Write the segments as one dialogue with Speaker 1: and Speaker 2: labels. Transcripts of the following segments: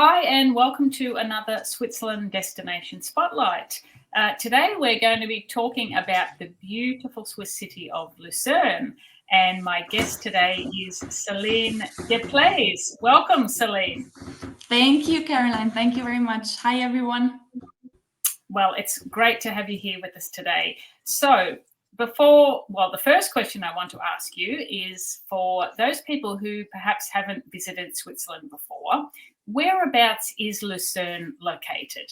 Speaker 1: Hi, and welcome to another Switzerland Destination Spotlight. Today we're going to be talking about the beautiful Swiss city of Lucerne, and my guest today is Céline Deplazes. Welcome, Céline.
Speaker 2: Thank you, Caroline. Thank you very much. Hi, everyone.
Speaker 1: Well, it's great to have you here with us today. So the first question I want to ask you is for those people who perhaps haven't visited Switzerland before, whereabouts is Lucerne located?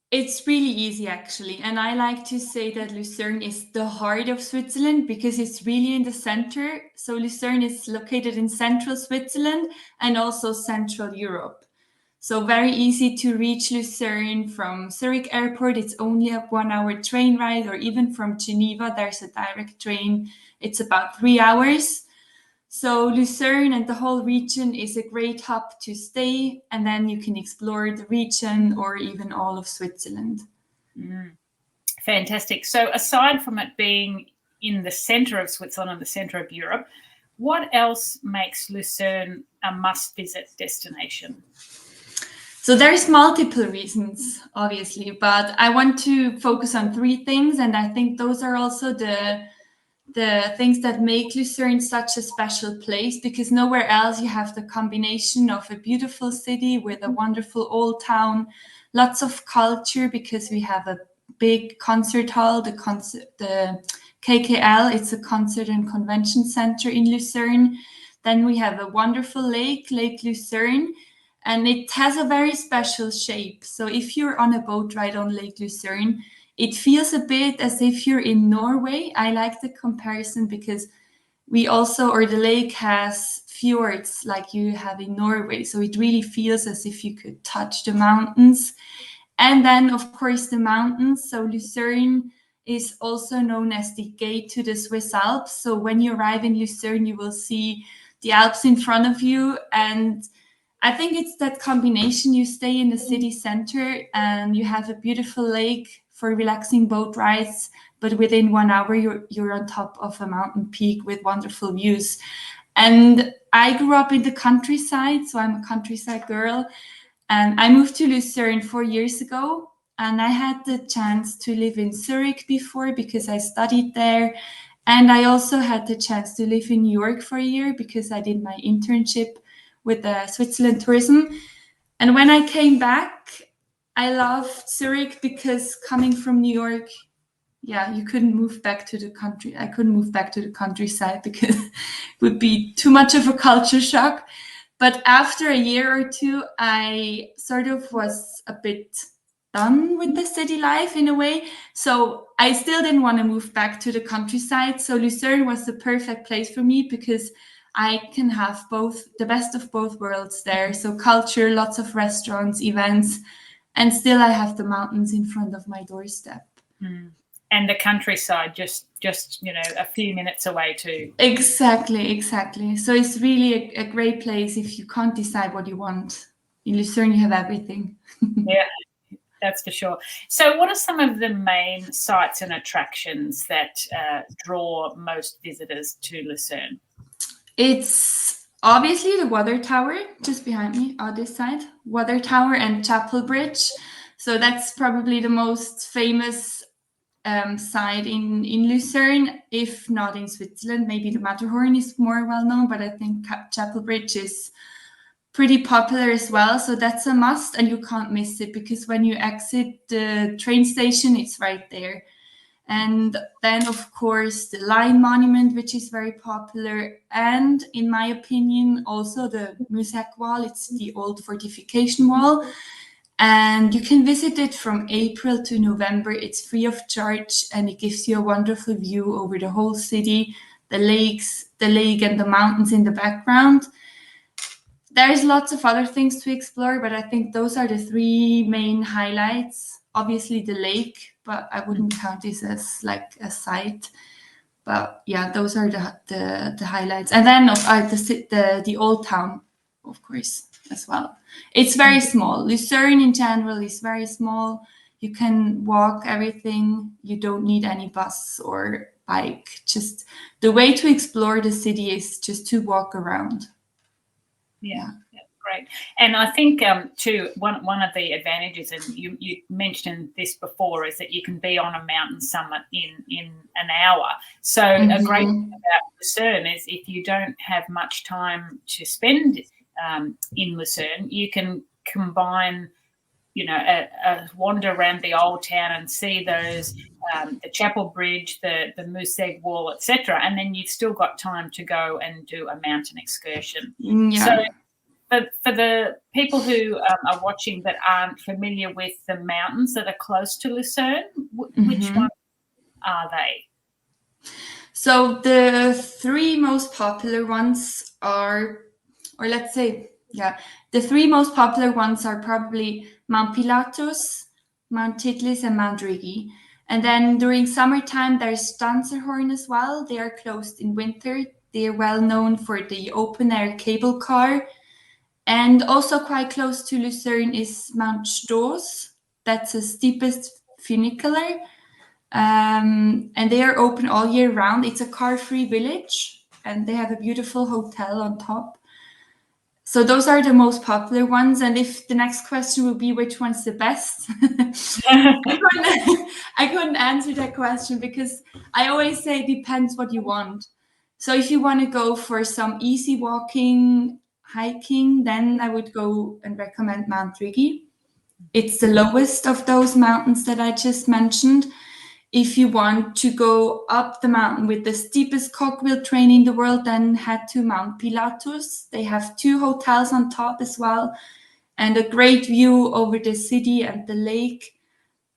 Speaker 2: It's really easy, actually. And I like to say that Lucerne is the heart of Switzerland because it's really in the center. So Lucerne is located in central Switzerland and also Central Europe. So very easy to reach Lucerne from Zurich Airport. It's only a 1 hour train ride, or even from Geneva, there's a direct train. It's about 3 hours. So Lucerne and the whole region is a great hub to stay, and then you can explore the region or even all of Switzerland.
Speaker 1: Fantastic. So aside from it being in the center of Switzerland and the center of Europe, what else makes Lucerne a must-visit destination?
Speaker 2: So there's multiple reasons, obviously, but I want to focus on 3 things, and I think those are also the things that make Lucerne such a special place, because nowhere else you have the combination of a beautiful city with a wonderful old town, lots of culture, because we have a big concert hall, the KKL, it's a concert and convention center in Lucerne. Then we have a wonderful lake, Lake Lucerne, and it has a very special shape. So if you're on a boat ride on Lake Lucerne, it feels a bit as if you're in Norway. I like the comparison because the lake has fjords like you have in Norway. So it really feels as if you could touch the mountains. And then, of course, the mountains. So Lucerne is also known as the gate to the Swiss Alps. So when you arrive in Lucerne, you will see the Alps in front of you. And I think it's that combination. You stay in the city center and you have a beautiful lake for relaxing boat rides, but within 1 hour you're on top of a mountain peak with wonderful views. And I grew up in the countryside, so I'm a countryside girl, and I moved to Lucerne 4 years ago, and I had the chance to live in Zurich before because I studied there, and I also had the chance to live in New York for a year because I did my internship with Switzerland Tourism. And when I came back, I loved Zurich because coming from New York, you couldn't move back to the country. I couldn't move back to the countryside because it would be too much of a culture shock. But after a year or two, I sort of was a bit done with the city life in a way. So I still didn't want to move back to the countryside. So Lucerne was the perfect place for me because I can have the best of both worlds there. So culture, lots of restaurants, events, and still I have the mountains in front of my doorstep.
Speaker 1: And the countryside just a few minutes away too.
Speaker 2: Exactly. So it's really a great place if you can't decide what you want. In Lucerne, you have everything.
Speaker 1: Yeah, that's for sure. So what are some of the main sites and attractions that draw most visitors to Lucerne?
Speaker 2: It's obviously the water tower just behind me on this side, water tower and chapel bridge. So that's probably the most famous site in Lucerne, if not in Switzerland. Maybe the Matterhorn is more well known, but I think chapel bridge is pretty popular as well. So that's a must, and you can't miss it because when you exit the train station, it's right there. And then, of course, the Lion Monument, which is very popular. And in my opinion, also the Musec Wall. It's the old fortification wall. And you can visit it from April to November. It's free of charge, and it gives you a wonderful view over the whole city, the lakes, the lake, and the mountains in the background. There's lots of other things to explore, but I think those are the 3 main highlights. Obviously the lake, but I wouldn't count this as like a site. But yeah, those are the highlights. And then the old town, of course, as well. It's very small. Lucerne in general is very small. You can walk everything. You don't need any bus or bike. Just the way to explore the city is just to walk around.
Speaker 1: Yeah. Great. And I think too, one of the advantages, and you mentioned this before, is that you can be on a mountain summit in an hour. So a great thing about Lucerne is if you don't have much time to spend in Lucerne, you can combine, a wander around the old town and see those the Chapel Bridge, the Mooseg Wall, etc. And then you've still got time to go and do a mountain excursion.
Speaker 2: Yeah.
Speaker 1: So for the people who are watching that aren't familiar with the mountains that are close to Lucerne, which ones are they?
Speaker 2: So the three most popular ones are, or let's say, the three most popular ones are probably Mount Pilatus, Mount Titlis, and Mount Rigi. And then during summertime, there's Stanzerhorn as well. They are closed in winter. They are well known for the open-air cable car. And also quite close to Lucerne is Mount Stoß. That's the steepest funicular. And they are open all year round. It's a car-free village, and they have a beautiful hotel on top. So those are the most popular ones. And if the next question would be which one's the best, I couldn't answer that question, because I always say it depends what you want. So if you want to go for some easy walking, hiking, then I would go and recommend Mount Rigi. It's the lowest of those mountains that I just mentioned. If you want to go up the mountain with the steepest cogwheel train in the world, then head to Mount Pilatus. They have 2 hotels on top as well, and a great view over the city and the lake.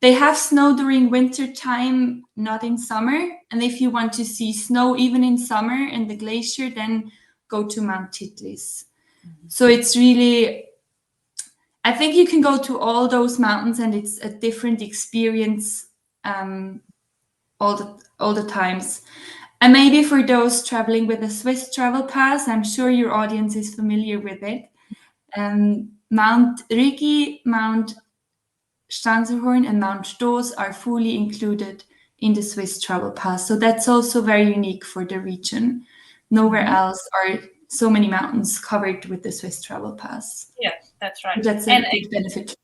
Speaker 2: They have snow during winter time, not in summer. And if you want to see snow even in summer and the glacier, then go to Mount Titlis. So it's really, I think you can go to all those mountains and it's a different experience all the times. And maybe for those traveling with a Swiss travel pass, I'm sure your audience is familiar with it. Mount Rigi, Mount Stanzerhorn, and Mount Stoß are fully included in the Swiss travel pass. So that's also very unique for the region. Nowhere else are so many mountains covered with the Swiss travel pass.
Speaker 1: Yeah, that's right.
Speaker 2: That's a big benefit.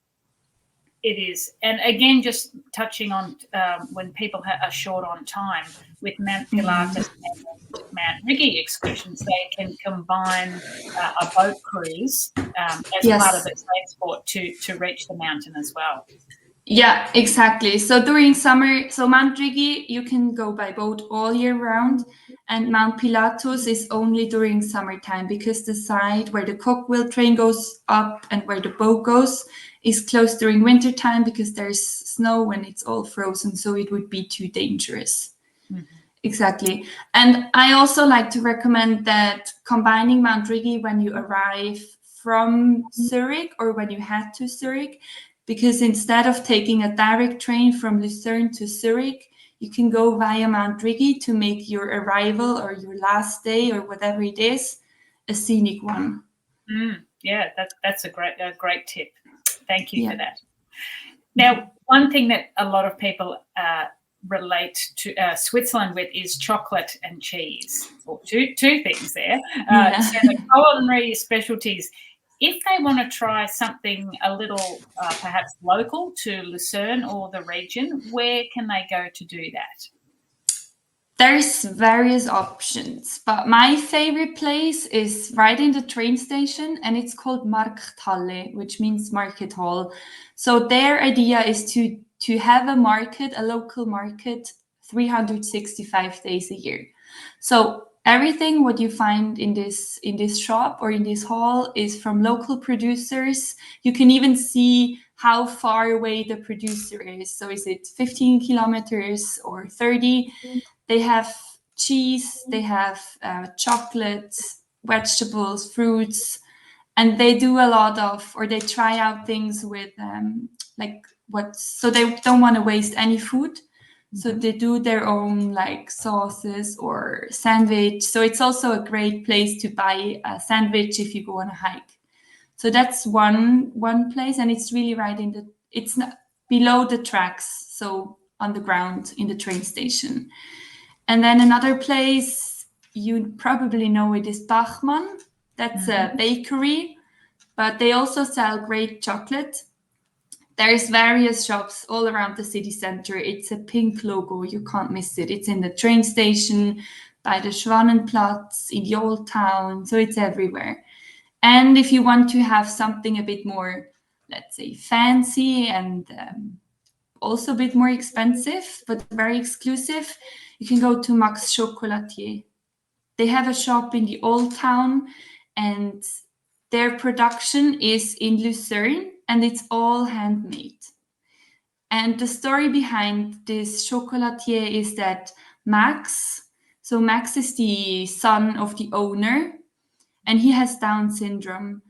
Speaker 1: It is. And again, just touching on when people are short on time, with Mount Pilatus and Mount Rigi excursions, they can combine a boat cruise as part of the transport to reach the mountain as well.
Speaker 2: Yeah, exactly. So during summer, so Mount Rigi, you can go by boat all year round, and Mount Pilatus is only during summertime, because the side where the cogwheel train goes up and where the boat goes is closed during winter time, because there's snow and it's all frozen, so it would be too dangerous. Exactly. And I also like to recommend that combining Mount Rigi when you arrive from Zurich or when you head to Zurich, because instead of taking a direct train from Lucerne to Zurich, you can go via Mount Rigi to make your arrival or your last day or whatever it is a scenic one.
Speaker 1: Yeah, that's a great tip. Thank you for that. Now, one thing that a lot of people relate to Switzerland with is chocolate and cheese, or two things there. So the culinary specialties. If they want to try something a little perhaps local to Lucerne or the region, where can they go to do that?
Speaker 2: There's various options, but my favorite place is right in the train station, and it's called Markthalle, which means market hall. So their idea is to have a market, a local market, 365 days a year. So everything what you find in this shop or in this hall is from local producers. You can even see how far away the producer is. So is it 15 kilometers or 30? They have cheese, they have chocolate, vegetables, fruits, and they do a lot of, or they try out things with so they don't want to waste any food. So they do their own like sauces or sandwich. So it's also a great place to buy a sandwich if you go on a hike. So that's one place, and it's really it's not below the tracks, so on the ground in the train station. And then another place, you probably know it, is Bachmann. That's a bakery, but they also sell great chocolate. There's various shops all around the city center. It's a pink logo. You can't miss it. It's in the train station, by the Schwanenplatz, in the old town. So it's everywhere. And if you want to have something a bit more, let's say, fancy and also a bit more expensive, but very exclusive, you can go to Max Chocolatier. They have a shop in the old town, and their production is in Lucerne, and it's all handmade. And the story behind this chocolatier is that Max is the son of the owner, and he has Down syndrome.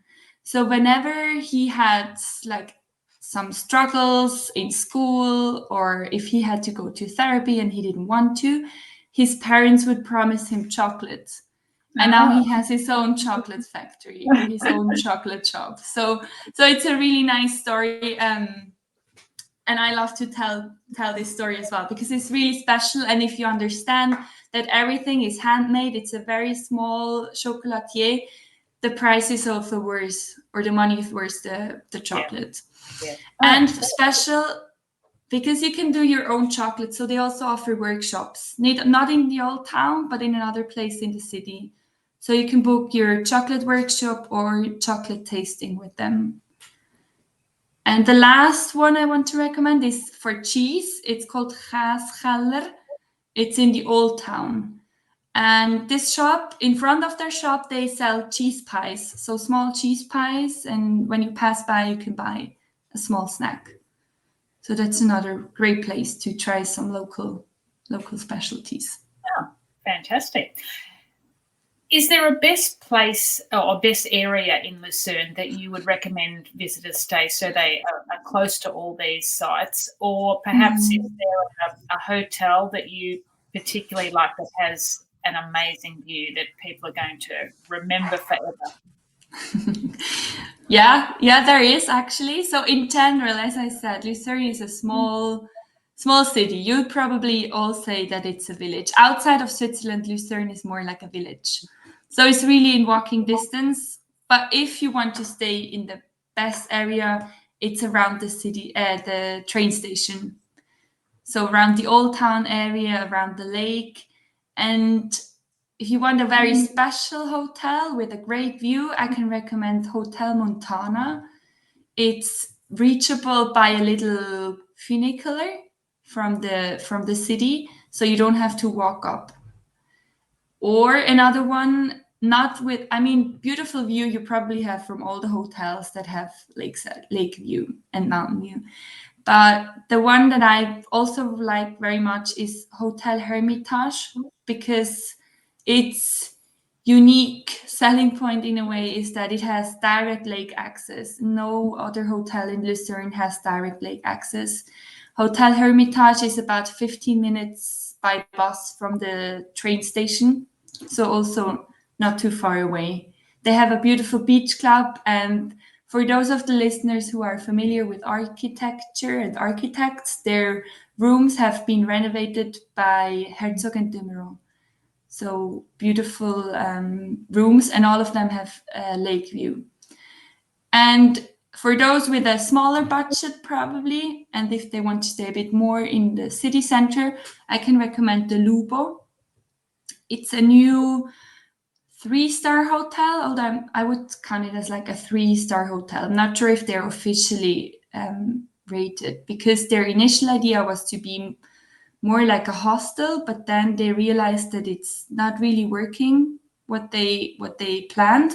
Speaker 2: So whenever he had like some struggles in school, or if he had to go to therapy and he didn't want to, his parents would promise him chocolate. And now he has his own chocolate factory or his own chocolate shop. So it's a really nice story. And I love to tell this story as well, because it's really special. And if you understand that everything is handmade, it's a very small chocolatier, the price is also worth, or the money is worth the chocolate.
Speaker 1: Yeah.
Speaker 2: And special because you can do your own chocolate. So they also offer workshops, not in the old town, but in another place in the city. So you can book your chocolate workshop or chocolate tasting with them. And the last one I want to recommend is for cheese. It's called Gaasgaller. It's in the old town. And this shop, in front of their shop, they sell cheese pies. So small cheese pies. And when you pass by, you can buy a small snack. So that's another great place to try some local specialties.
Speaker 1: Oh, fantastic. Is there a best place or best area in Lucerne that you would recommend visitors stay so they are close to all these sites? Or perhaps is there a hotel that you particularly like that has an amazing view that people are going to remember forever?
Speaker 2: Yeah, there is actually. So in general, as I said, Lucerne is a small city. You'd probably all say that it's a village. Outside of Switzerland, Lucerne is more like a village. So it's really in walking distance. But if you want to stay in the best area, it's around the city, the train station. So around the old town area, around the lake. And if you want a very special hotel with a great view, I can recommend Hotel Montana. It's reachable by a little funicular from the city, so you don't have to walk up. Or another one, not with, I mean, beautiful view you probably have from all the hotels that have lake view and mountain view. But the one that I also like very much is Hotel Hermitage, because its unique selling point in a way is that it has direct lake access. No other hotel in Lucerne has direct lake access. Hotel Hermitage is about 15 minutes by bus from the train station, so also not too far away. They have a beautiful beach club, and for those of the listeners who are familiar with architecture and architects, their rooms have been renovated by Herzog and de Meuron. So beautiful rooms, and all of them have a lake view. And for those with a smaller budget, probably, and if they want to stay a bit more in the city center, I can recommend the Lubo. It's a new 3-star hotel, although I would count it as like a 3-star hotel. I'm not sure if they're officially rated, because their initial idea was to be more like a hostel, but then they realized that it's not really working what they planned.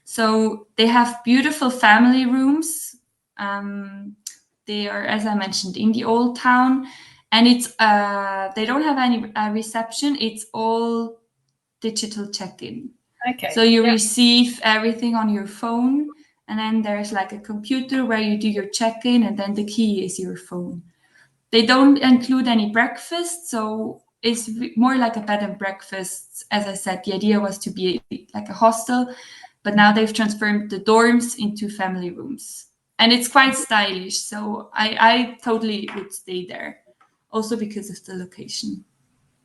Speaker 2: So they have beautiful family rooms. They are, as I mentioned, in the old town, and it's they don't have any reception. It's all digital check-in.
Speaker 1: Okay.
Speaker 2: So you receive everything on your phone, and then there's like a computer where you do your check-in, and then the key is your phone. They don't include any breakfast, so it's more like a bed and breakfast. As I said, the idea was to be like a hostel, but now they've transformed the dorms into family rooms. And it's quite stylish, so I totally would stay there, also because of the location.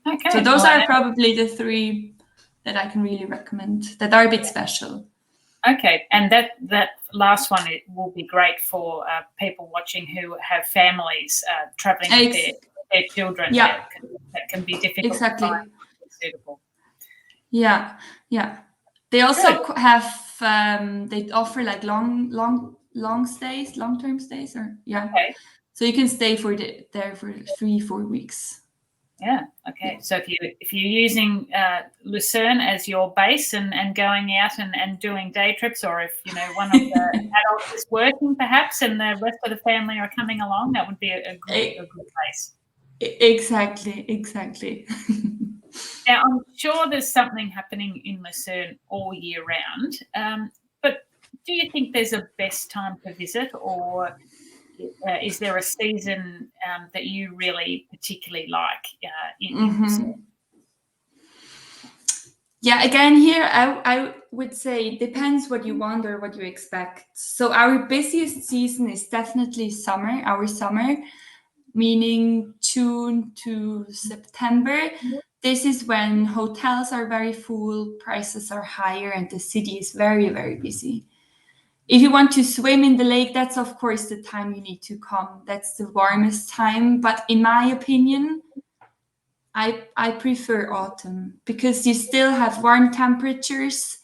Speaker 1: Okay.
Speaker 2: So those are probably the 3 that I can really recommend that are a bit special.
Speaker 1: Okay, and that last one, it will be great for people watching who have families traveling with their children.
Speaker 2: Yeah,
Speaker 1: that can be difficult
Speaker 2: exactly.
Speaker 1: to find suitable.
Speaker 2: Yeah. They also have they offer like long stays, long-term stays, or
Speaker 1: Okay.
Speaker 2: So you can stay there for 3-4 weeks.
Speaker 1: Yeah. Okay. So if you're using Lucerne as your base and going out and doing day trips, or if one of the adults is working perhaps and the rest of the family are coming along, that would be a good place.
Speaker 2: Exactly.
Speaker 1: Now, I'm sure there's something happening in Lucerne all year round, but do you think there's a best time to visit, or is there a season that you really particularly like in Lucerne?
Speaker 2: Yeah, again, here I would say it depends what you want or what you expect. So our busiest season is definitely summer, our summer, meaning June to September. This is when hotels are very full, prices are higher, and the city is very, very busy. If you want to swim in the lake, that's of course the time you need to come. That's the warmest time. But in my opinion, I prefer autumn because you still have warm temperatures.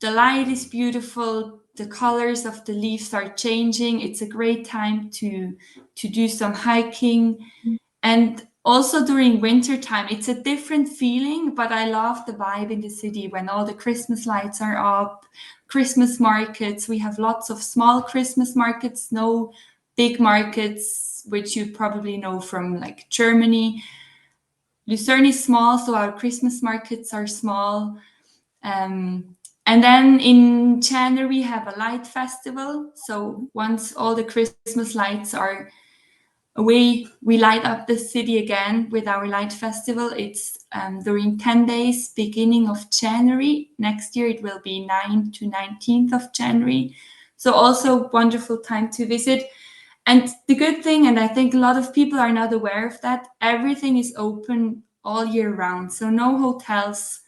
Speaker 2: The light is beautiful. The colors of the leaves are changing. It's a great time to do some hiking. And also during winter time, it's a different feeling, but I love the vibe in the city when all the Christmas lights are up, Christmas markets. We have lots of small Christmas markets, no big markets, which you probably know from like Germany. Lucerne is small, so our Christmas markets are small. And then in January, we have a light festival. So once all the Christmas lights are away, we light up the city again with our light festival. It's during 10 days, beginning of January. Next year, it will be 9th to 19th of January. So also wonderful time to visit. And the good thing, and I think a lot of people are not aware of that, everything is open all year round. So no hotels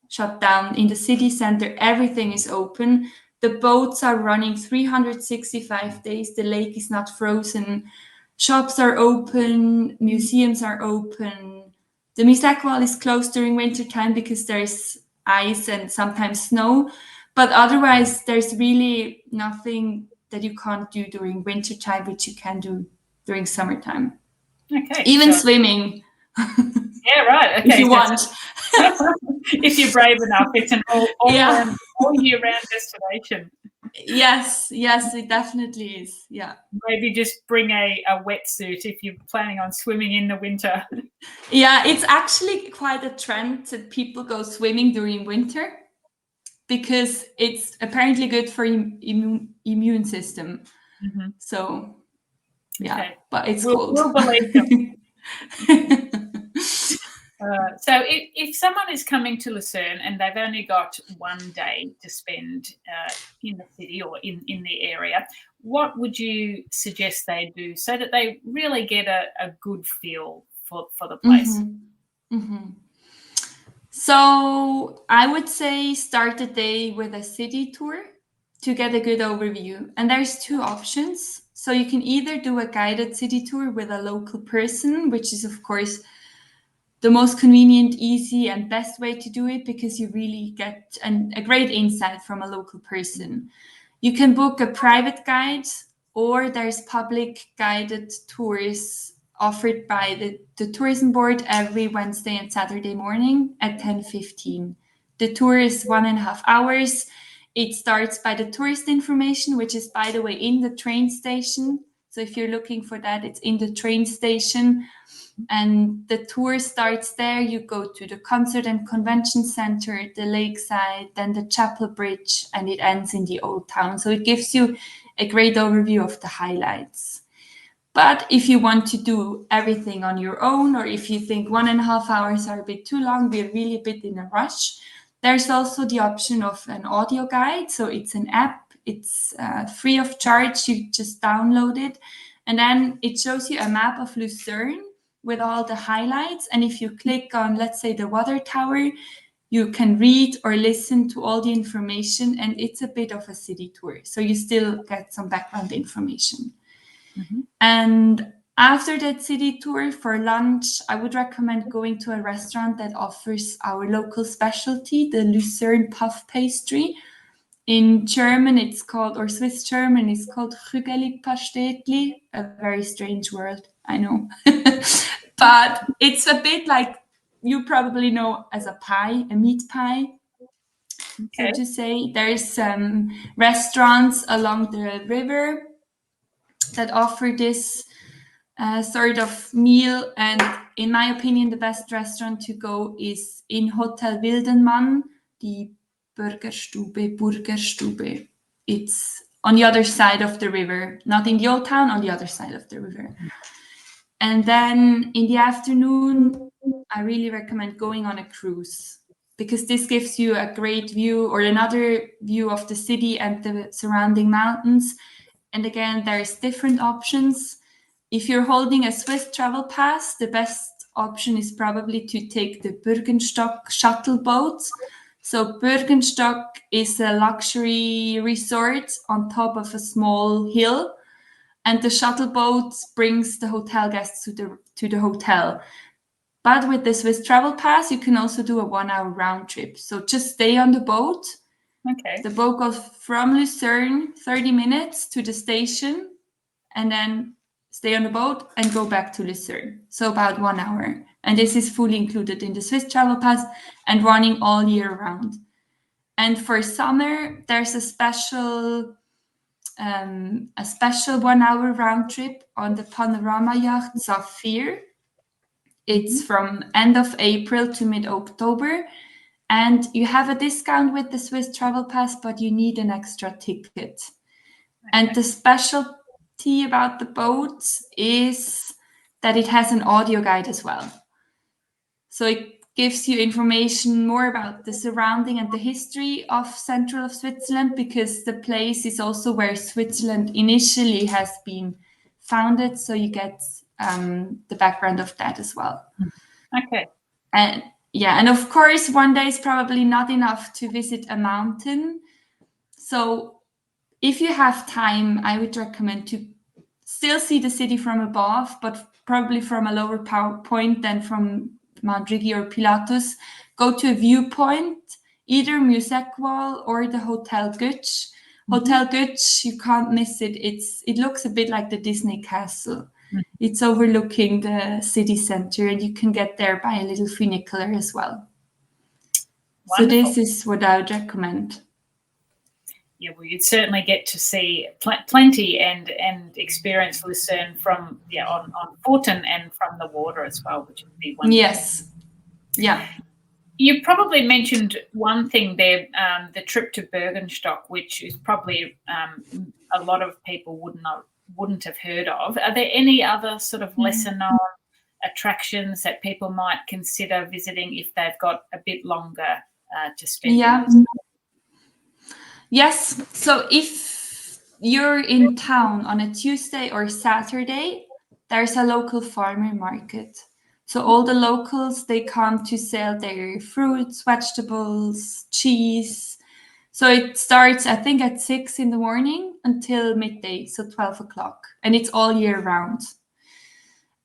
Speaker 2: shut down in the city center. Everything is open. The boats are running 365 days. The lake is not frozen. Shops are open. Museums are open. The Misakwa is closed during winter time because there's ice and sometimes snow. But otherwise, there's really nothing that you can't do during winter time, which you can do during summertime.
Speaker 1: Okay.
Speaker 2: Even swimming.
Speaker 1: Yeah, right. Okay.
Speaker 2: If you want.
Speaker 1: If you're brave enough, it's an all year round destination.
Speaker 2: Yes, it definitely is. Yeah.
Speaker 1: Maybe just bring a wetsuit if you're planning on swimming in the winter.
Speaker 2: Yeah, it's actually quite a trend that people go swimming during winter because it's apparently good for immune system.
Speaker 1: Mm-hmm.
Speaker 2: So, yeah,
Speaker 1: okay.
Speaker 2: but it's
Speaker 1: We'll
Speaker 2: cold.
Speaker 1: believe them. So if someone is coming to Lucerne and they've only got one day to spend in the city or in the area, what would you suggest they do so that they really get a good feel for the place?
Speaker 2: So I would say start the day with a city tour to get a good overview. And there's two options. So you can either do a guided city tour with a local person, which is of course the most convenient, easy, and best way to do it because you really get a great insight from a local person. You can book a private guide, or there's public guided tours offered by the tourism board every Wednesday and Saturday morning at 10:15. The tour is 1.5 hours. It starts by the tourist information, which is, by the way, in the train station. So if you're looking for that, it's in the train station. And the tour starts there. You go to the concert and convention center, the lakeside, then the chapel bridge, and it ends in the old town. So it gives you a great overview of the highlights. But if you want to do everything on your own, or if you think 1.5 hours are a bit too long, we're really a bit in a rush, there's also the option of an audio guide. So it's an app, it's free of charge. You just download it. And then it shows you a map of Lucerne with all the highlights. And if you click on, let's say, the water tower, You can read or listen to all the information, and it's a bit of a city tour. So you still get some background information.
Speaker 1: Mm-hmm.
Speaker 2: And after that city tour, for lunch, I would recommend going to a restaurant that offers our local specialty, the Lucerne puff pastry. In German, it's called, or Swiss German, it's called Hügeli Pastetli, a very strange word, I know. But it's a bit like you probably know as a pie, a meat pie.
Speaker 1: Okay.
Speaker 2: So to say, there's restaurants along the river that offer this sort of meal. And in my opinion, the best restaurant to go is in Hotel Wildenmann, the Burgerstube. It's on the other side of the river, not in the old town, on the other side of the river. And then in the afternoon, I really recommend going on a cruise, because this gives you a great view, or another view of the city and the surrounding mountains. And again, there's different options. If you're holding a Swiss travel pass, the best option is probably to take the Bürgenstock shuttle boat. So Bürgenstock is a luxury resort on top of a small hill, and the shuttle boat brings the hotel guests to the hotel. But with the Swiss travel pass, you can also do a 1-hour round trip. So just stay on the boat.
Speaker 1: Okay.
Speaker 2: The boat goes from Lucerne, 30 minutes to the station, and then stay on the boat and go back to Lucerne. So about 1 hour. And this is fully included in the Swiss travel pass and running all year round. And for summer, there's a special 1-hour round trip on the panorama yacht Zafir. It's from end of April to mid-October. And you have a discount with the Swiss travel pass, but you need an extra ticket. And the specialty about the boat is that it has an audio guide as well. So it gives you information more about the surrounding and the history of central of Switzerland, because the place is also where Switzerland initially has been founded. So you get the background of that as well.
Speaker 1: Okay.
Speaker 2: And yeah, and of course, one day is probably not enough to visit a mountain. So if you have time, I would recommend to still see the city from above, but probably from a lower point than from Mount Rigi or Pilatus. Go to a viewpoint, either Musekwal or the Hotel Gütsch. Hotel Gütsch, you can't miss it. It looks a bit like the Disney castle. It's overlooking the city center, and you can get there by a little funicular as well.
Speaker 1: Wonderful.
Speaker 2: So this is what I would recommend.
Speaker 1: Yeah, well, you'd certainly get to see plenty and experience Lucerne from on foot and from the water as well, which would be wonderful.
Speaker 2: Yes. Yeah.
Speaker 1: You probably mentioned one thing there, the trip to Bürgenstock, which is probably a lot of people wouldn't have heard of. Are there any other sort of lesser known attractions that people might consider visiting if they've got a bit longer to spend?
Speaker 2: Yeah. Yes. So if you're in town on a Tuesday or Saturday, there's a local farmer market. So all the locals, they come to sell their fruits, vegetables, cheese. So it starts, I think, at 6 in the morning until midday, so 12 o'clock. And it's all year round.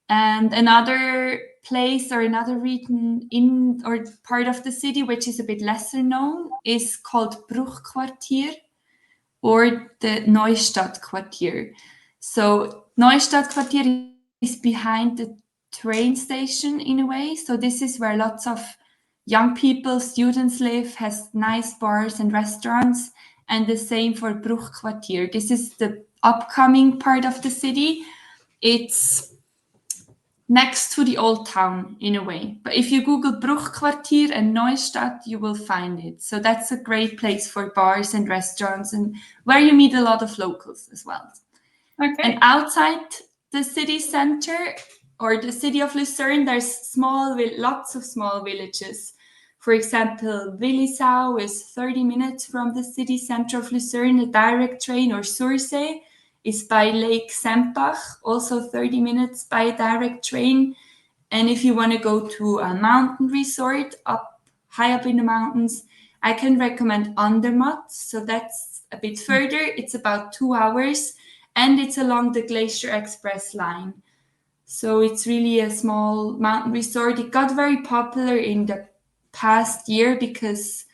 Speaker 2: And another place or another region in or part of the city, which is a bit lesser known, is called Bruchquartier or the Neustadtquartier. So Neustadtquartier is behind the train station in a way. So this is where lots of young people, students live, has nice bars and restaurants. And the same for Bruchquartier. This is the upcoming part of the city. It's next to the old town in a way. But if you Google Bruchquartier and Neustadt, you will find it. So that's a great place for bars and restaurants, and where you meet a lot of locals as well.
Speaker 1: Okay.
Speaker 2: And outside the city center or the city of Lucerne, there's lots of small villages. For example, Willisau is 30 minutes from the city center of Lucerne, a direct train, or Sursee is by Lake Sempach, also 30 minutes by direct train. And if you want to go to a mountain resort up high up in the mountains, I can recommend Andermatt. So that's a bit further. It's about 2 hours, and it's along the Glacier Express line. So it's really a small mountain resort. It got very popular in the past year because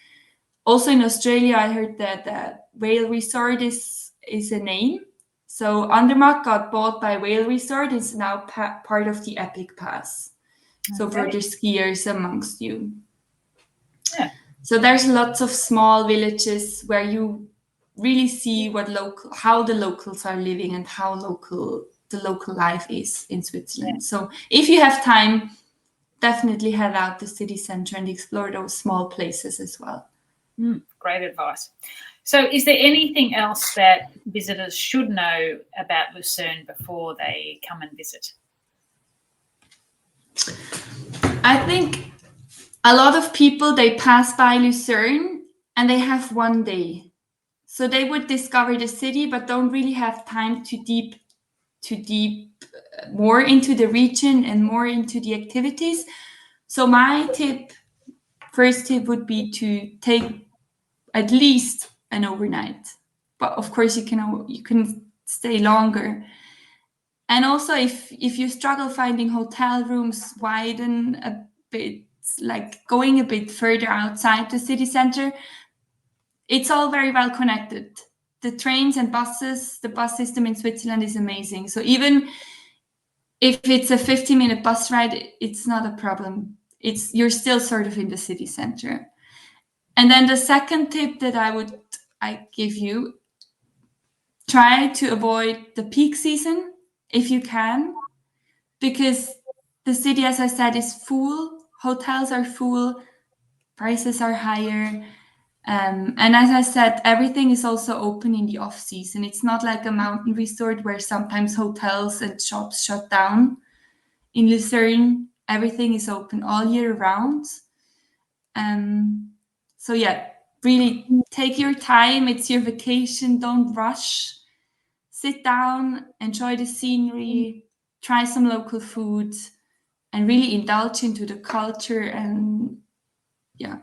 Speaker 2: also in Australia, I heard that the Whale Resort is a name. So Andermatt got bought by Whale Resort. It's now part of the Epic Pass. So for the skiers amongst you.
Speaker 1: Yeah.
Speaker 2: So there's lots of small villages where you really see how the locals are living and how the local life is in Switzerland. Yeah. So if you have time, definitely head out the city center and explore those small places as well.
Speaker 1: Great advice. So is there anything else that visitors should know about Lucerne before they come and visit?
Speaker 2: I think a lot of people, they pass by Lucerne and they have one day. So they would discover the city, but don't really have time to deep more into the region and more into the activities. So my first tip would be to take at least an overnight. But of course you can stay longer. And also if you struggle finding hotel rooms, widen a bit, like going a bit further outside the city center. It's all very well connected. The trains and buses, the bus system in Switzerland is amazing. So even if it's a 15-minute bus ride, it's not a problem. You're still sort of in the city center. And then the second tip that I give you, try to avoid the peak season if you can, because the city, as I said, is full. Hotels are full, prices are higher. And as I said, everything is also open in the off season. It's not like a mountain resort where sometimes hotels and shops shut down. In Lucerne, everything is open all year round. So yeah, really take your time. It's your vacation. Don't rush. Sit down, enjoy the scenery, try some local food, and really indulge into the culture. And yeah,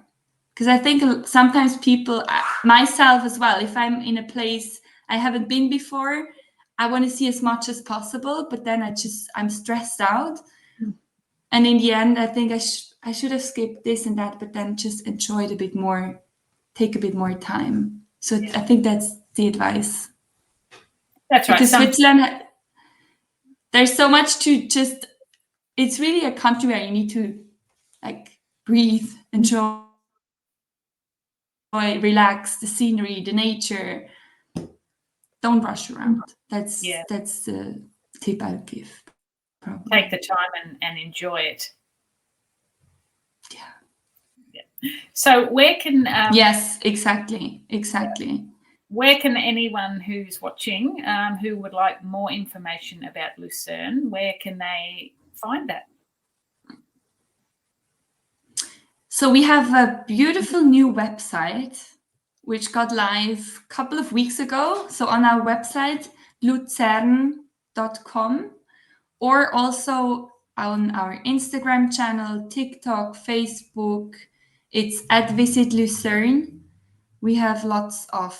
Speaker 2: because I think sometimes people, myself as well, if I'm in a place I haven't been before, I want to see as much as possible, but then I'm stressed out. And in the end, I think I should have skipped this and that, but then just enjoy it a bit more, take a bit more time. So I think that's the advice.
Speaker 1: That's right.
Speaker 2: Because Switzerland, there's so much to just, it's really a country where you need to like breathe, enjoy, relax, the scenery, the nature. Don't rush around. That's the tip I would give. Probably.
Speaker 1: Take the time and enjoy it. Yeah. So where can
Speaker 2: yes, exactly.
Speaker 1: Where can anyone who's watching who would like more information about Lucerne, where can they find that?
Speaker 2: So we have a beautiful new website which got live a couple of weeks ago. So on our website, lucerne.com, or also on our Instagram channel, TikTok, Facebook. It's at Visit Lucerne. We have lots of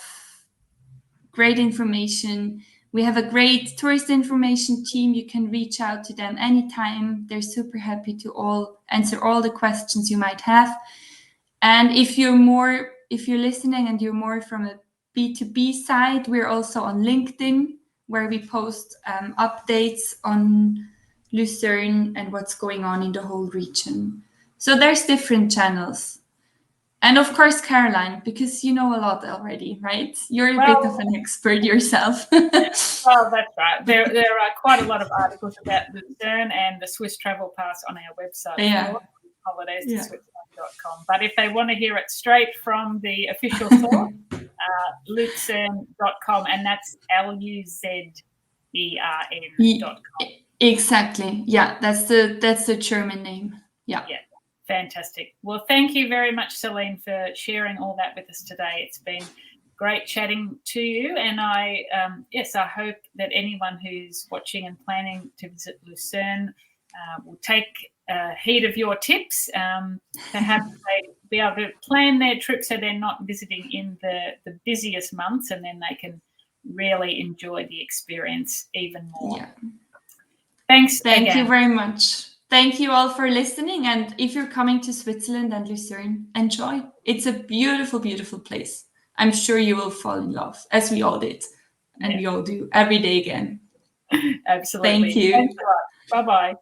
Speaker 2: great information. We have a great tourist information team. You can reach out to them anytime. They're super happy to answer all the questions you might have. And if you're listening and you're more from a B2B side, we're also on LinkedIn, where we post updates on Lucerne and what's going on in the whole region. So there's different channels. And of course, Caroline, because you know a lot already, right? You're a bit of an expert yourself.
Speaker 1: Well, that's right. There are quite a lot of articles about Lucerne and the Swiss Travel Pass on our website.
Speaker 2: Yeah.
Speaker 1: Holidays to Switzerland.com. But if they want to hear it straight from the official source, lucerne.com, and that's LUZERN.com.
Speaker 2: Exactly. Yeah, that's the German name. Yeah.
Speaker 1: Fantastic. Well, thank you very much, Céline, for sharing all that with us today. It's been great chatting to you, and I hope that anyone who's watching and planning to visit Lucerne will take heed of your tips. Perhaps they be able to plan their trip so they're not visiting in the busiest months, and then they can really enjoy the experience even more.
Speaker 2: Yeah.
Speaker 1: Thanks
Speaker 2: Thank
Speaker 1: again.
Speaker 2: you very much. Thank you all for listening. And if you're coming to Switzerland and Lucerne, enjoy. It's a beautiful, beautiful place. I'm sure you will fall in love, as we all did. And we all do every day again.
Speaker 1: Absolutely.
Speaker 2: Thank you.
Speaker 1: Thanks a lot. Bye-bye.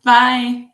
Speaker 2: Bye.